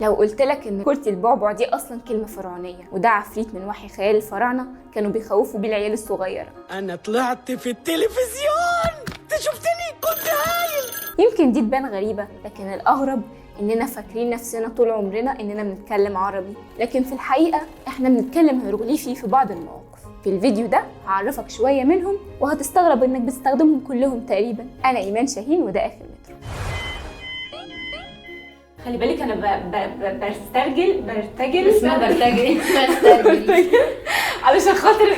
لو قلت لك ان كرة البعبع دي اصلا كلمة فرعونية وده عفريت من وحي خيال الفراعنة كانوا بيخوفوا بيه العيال الصغيرة. انا طلعت في التلفزيون، انت شفتني كنت هايل. يمكن دي تبان غريبة، لكن الاغرب اننا فاكرين نفسنا طول عمرنا اننا بنتكلم عربي، لكن في الحقيقة احنا بنتكلم هيروغليفي في بعض المواقف. في الفيديو ده هعرفك شوية منهم وهتستغرب انك بتستخدمهم كلهم تقريبا. انا ايمان شاهين وده اخر مترو. خلي بالك انا برتجل اسمها برتجل علشان خاطر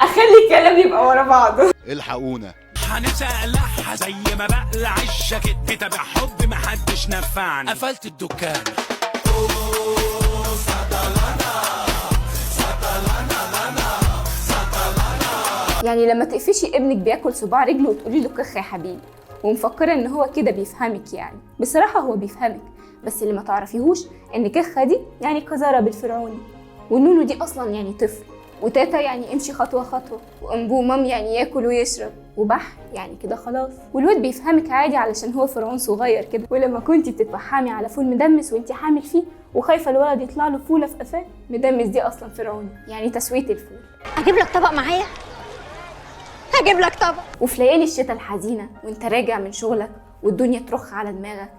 اخلي الكلام يبقى ورا بعضه. الحقونا هنتقلعها زي ما بقلع الجاكيت، بتابع حب محدش نفعني، قفلت الدكان. يعني لما تقفشي ابنك بياكل صباع رجله وتقولي له كخ يا حبيبي ومفكره ان هو كده بيفهمك، يعني بصراحه هو بيفهمك، بس اللي ما تعرفيهوش ان كخه دي يعني كزاره بالفرعوني، والنونو دي اصلا يعني طفل، وتاتا يعني امشي خطوه خطوه، وانبومام يعني ياكل ويشرب، وبح يعني كده خلاص. والواد بيفهمك عادي علشان هو فرعون صغير كده. ولما كنتي بتتوحمي على فول مدمس وانتي حامل فيه وخايفه الولد يطلع له فوله في قفاه، مدمس دي اصلا فرعوني يعني تسويه الفول. اجيب لك طبق معايا، هجيب لك طبق. وفي ليالي الشتاء الحزينه وانت راجع من شغلك والدنيا ترخ على دماغك،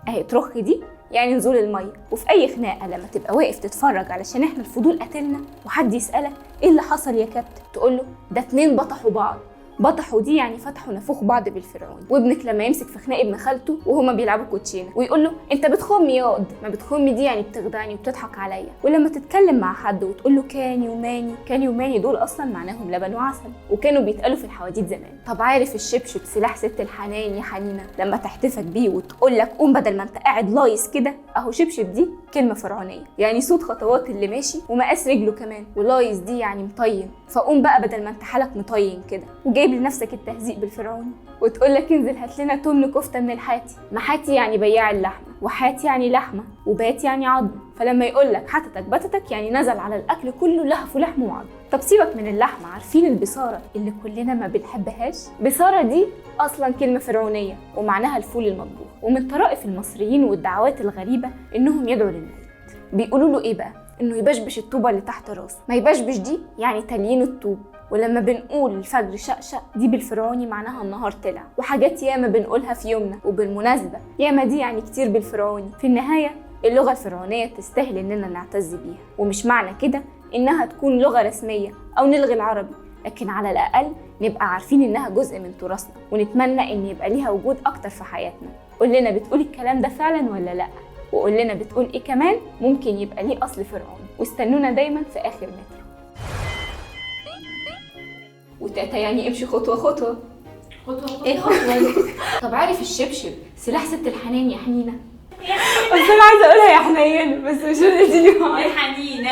اهي ترخ دي يعني نزول الميه. وفي اي خناقه لما تبقى واقف تتفرج علشان احنا الفضول قتلنا وحد يسالك ايه اللي حصل يا كابتن، تقول له ده 2 بطحوا بعض. بطحوا دي يعني فتحوا نافوخ بعض بالفرعون. وابنك لما يمسك في خناق ابن خالته وهما بيلعبوا كوتشينه ويقول له انت بتخمي ياض، ما بتخمي دي يعني بتخدعني وبتضحك عليا. ولما تتكلم مع حد وتقول له كاني وماني، كاني وماني دول اصلا معناهم لبن وعسل وكانوا بيتقالوا في الحواديت زمان. طب عارف الشبشب سلاح ست الحنان يا حنينه، لما تحتفك بيه وتقول لك قوم بدل ما انت قاعد لايص كده، اهو شبشب دي كلمه فرعونيه يعني صوت خطوات اللي ماشي ومقاس رجله كمان، ولايص دي يعني مطين، فقوم بقى بدل ما انت حالك مطين كده وجايب لنفسك التهزيق بالفرعوني. وتقول لك انزل هات لنا تمن كفته من الحاتي. محاتي يعني بياع اللحمه، وحاتي يعني لحمه، وبات يعني عظم، فلما يقول لك حتتك بتتك يعني نزل على الاكل كله لهف ولحم وعظم. طب سيبك من اللحمه، عارفين البصاره اللي كلنا ما بنحبهاش؟ بصاره دي اصلا كلمه فرعونيه ومعناها الفول المطبوخ. ومن طرائف المصريين والدعوات الغريبه انهم يدعوا للميت. بيقولوا له ايه بقى؟ انه يبشبش الطوبه اللي تحت راسه. ما يبشبش دي يعني تليين الطوب. ولما بنقول الفجر شقشق دي بالفرعوني معناها النهار طلع. وحاجات ياما بنقولها في يومنا، وبالمناسبه ياما دي يعني كتير بالفرعوني. في النهايه اللغه الفرعونيه تستاهل اننا نعتز بيها، ومش معنى كده انها تكون لغه رسميه او نلغي العربي، لكن على الاقل نبقى عارفين انها جزء من تراثنا، ونتمنى ان يبقى ليها وجود اكتر في حياتنا. قول لنا بتقول الكلام ده فعلا ولا لا، وقول لنا بتقول ايه كمان ممكن يبقى ليه اصل فرعوني. واستنونا دايما في اخر متر. وتاتا يعني امشي خطوه خطوه. خطوه ايه خطوه؟ طب عارف الشبشب سلاح ست الحنان يا حنينه؟ بس انا عايزه اقولها يا حنينه بس مش راضيه تيجي معايا. يا حنينه.